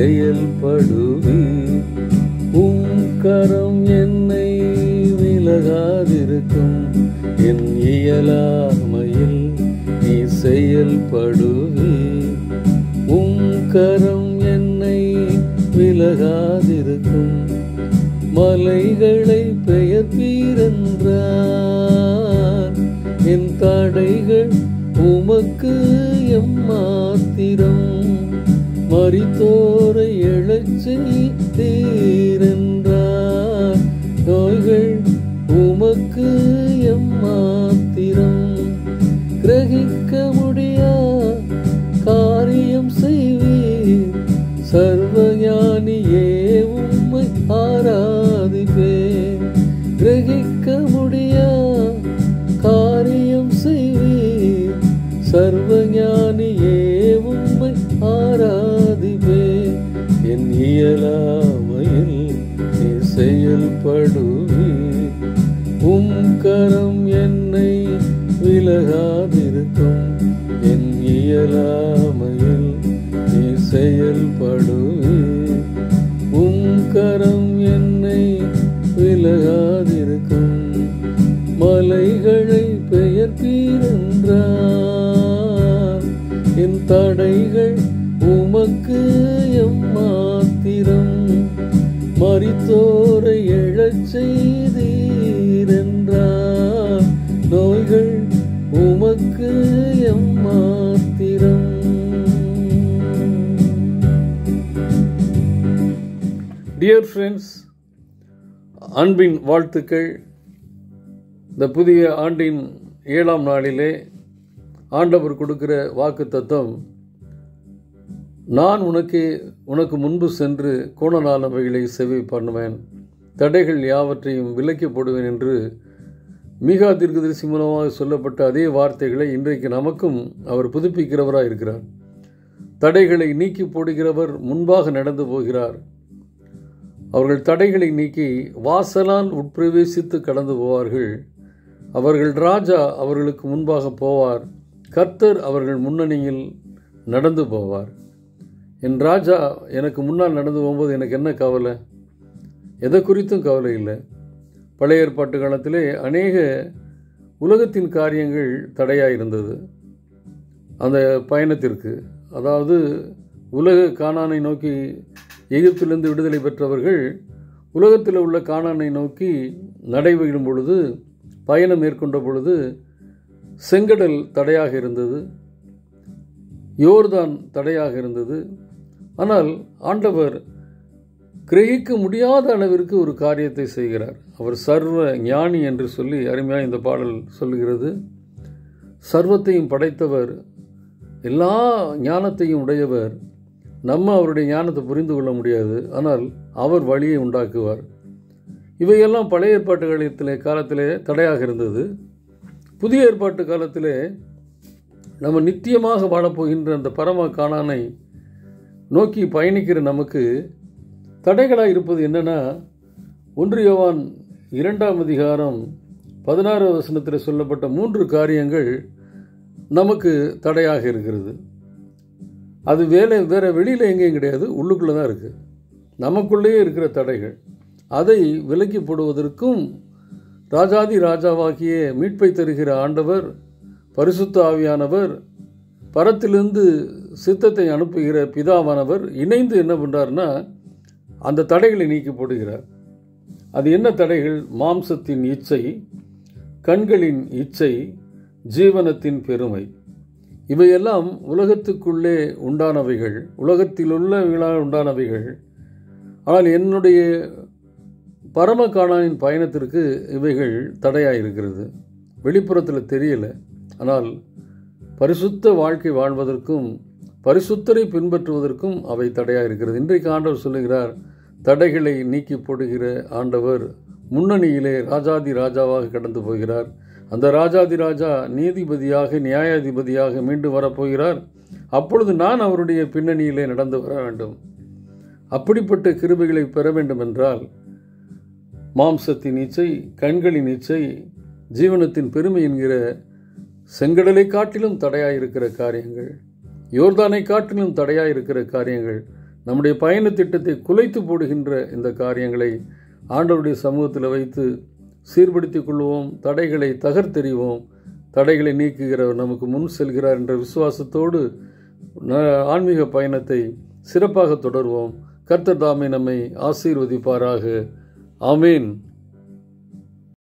செயல்படுவீர். கரம் என்னை விலகாதிருக்கும். என் இயலாமையில் நீ செயல்படுவீர். கரம் என்னை விலகாதிருக்கும். மலைகளை பெயர்ப்பீரென்றார். என் தடைகள் உமக்கு எம்மாத்திரம். மரித்தோரை எழச் செய்தீரென்றார். நோய்கள் உமக்கு எம்மாத்திரம். கிரகிக்க முடியா காரியம் செய்வீர். சர்வஞானியே உம்மை ஆராதிப்பேன். கிரகிக்க முடியா காரியம் செய்வீர். சர்வஞானியே உம்மை ஆராதிப்பேன். என் இயலாமையில் நீ செயல்படுவீர். கரம் என்னை விலகாதிருக்கும். என் இயலாமையில் நீ செயல்படுவீர். கரம் என்னை விலகாதிருக்கும். மலைகளை பெயர்ப்பீரென்றார். என் தடைகள் உமக்கு எம்மாத்திரம். மரித்தோரை எழச் செய்தீரென்றார். நோய்கள் உமக்கு எம்மாத்திரம். டியர் ஃப்ரெண்ட்ஸ், அன்பின் வாழ்த்துக்கள். இந்த புதிய ஆண்டின் 7ஆம் நாளிலே ஆண்டவர் கொடுக்கிற வாக்கு தத்தம், நான் உனக்கு முன்பு சென்று கோணலானவைகளை செவி பண்ணுவேன், தடைகள் யாவற்றையும் விலக்கி போடுவேன் என்று மீகா தீர்க்கதரிசி மூலமாக சொல்லப்பட்ட அதே வார்த்தைகளை இன்றைக்கு நமக்கும் அவர் புதுப்பிக்கிறவராக இருக்கிறார். தடைகளை நீக்கி போடுகிறவர் முன்பாக நடந்து போகிறார். அவர்கள் தடைகளை நீக்கி வாசலால் உட்பிரவேசித்து கடந்து போவார்கள். அவர்கள் ராஜா அவர்களுக்கு முன்பாக போவார். கர்த்தர் அவர்கள் முன்னணியில் நடந்து போவார். என் ராஜா எனக்கு முன்னால் நடந்து போகும்போது எனக்கு என்ன கவலை? எதை குறித்தும் கவலை இல்லை. பழைய ஏற்பாட்டு காலத்திலே அநேக உலகத்தின் காரியங்கள் தடையாக இருந்தது அந்த பயணத்திற்கு. அதாவது உலக கானானை நோக்கி எகிப்திலிருந்து விடுதலை பெற்றவர்கள் உலகத்தில் உள்ள கானானை நோக்கி நடைபெறும் பொழுது, பயணம் மேற்கொண்ட பொழுது செங்கடல் தடையாக இருந்தது, யோர்தான் தடையாக இருந்தது. ஆனால் ஆண்டவர் கிரகிக்க முடியாத அளவிற்கு ஒரு காரியத்தை செய்கிறார். அவர் சர்வ ஞானி என்று சொல்லி அருமையாக இந்த பாடல் சொல்லுகிறது. சர்வத்தையும் படைத்தவர், எல்லா ஞானத்தையும் உடையவர். நம்ம அவருடைய ஞானத்தை புரிந்து கொள்ள முடியாது, ஆனால் அவர் வழியை உண்டாக்குவார். இவையெல்லாம் பழைய ஏற்பாட்டு காலத்திலே தடையாக இருந்தது. புதிய ஏற்பாட்டு காலத்திலே நம்ம நித்தியமாக வாழப்போகின்ற அந்த பரம கானானை நோக்கி பயணிக்கிற நமக்கு தடைகளாக இருப்பது என்னென்னா, 1 யோவான் 2ஆம் அதிகாரம் 16வது வசனத்தில் சொல்லப்பட்ட 3 காரியங்கள் நமக்கு தடையாக இருக்கிறது. அது வேற வெளியில் எங்கேயும் கிடையாது, உள்ளுக்குள்ளே தான் இருக்குது. நமக்குள்ளேயே இருக்கிற தடைகள். அதை விலக்கி போடுவதற்கும் ராஜாதி ராஜாவாகிய மீட்பை தருகிற ஆண்டவர் பரிசுத்த ஆவியானவர், பரத்திலிருந்து சித்தத்தை அனுப்புகிற பிதாவானவர் இணைந்து என்ன பண்ணுறாருன்னா அந்த தடைகளை நீக்கி போடுகிறார். அது என்ன தடைகள்? மாம்சத்தின் இச்சை, கண்களின் இச்சை, ஜீவனத்தின் பெருமை. இவையெல்லாம் உலகத்துக்குள்ளே உண்டானவைகள், உலகத்திலுள்ளவைகளால் உண்டானவைகள். ஆனால் என்னுடைய பரம கானானின் பயணத்திற்கு இவைகள் தடையாக இருக்கிறது. வெளிப்புறத்தில் தெரியலை, ஆனால் பரிசுத்த வாழ்க்கை வாழ்வதற்கும் பரிசுத்தரை பின்பற்றுவதற்கும் அவை தடையாக இருக்கிறது. இன்றைக்கு ஆண்டவர் சொல்லுகிறார், தடைகளை நீக்கி போடுகிற ஆண்டவர் முன்னணியிலே ராஜாதி ராஜாவாக கடந்து போகிறார். அந்த ராஜாதி ராஜா நீதிபதியாக, நியாயாதிபதியாக மீண்டும் வரப்போகிறார். அப்பொழுது நான் அவருடைய பின்னணியிலே நடந்து வர வேண்டும். அப்படிப்பட்ட கிருபைகளை பெற வேண்டும் என்றால் மாம்சத்தின் இச்சை, கண்களின் இச்சை, ஜீவனத்தின் பெருமை என்கிற செங்கடலை காட்டிலும் தடையாக இருக்கிற காரியங்கள், யோர்தானை காட்டிலும் தடையாக இருக்கிற காரியங்கள் நம்முடைய பயண திட்டத்தை குலைத்து போடுகின்ற இந்த காரியங்களை ஆண்டவருடைய சமூகத்தில் வைத்து சீர்படுத்திக் கொள்வோம். தடைகளை தகர்த்தெறிவோம். தடைகளை நீக்குகிறவர் நமக்கு முன் செல்கிறார் என்ற விசுவாசத்தோடு ஆன்மீக பயணத்தை சிறப்பாக தொடர்வோம். கர்த்தர் தாமே நம்மை ஆசீர்வதிப்பாராக. ஆமேன்.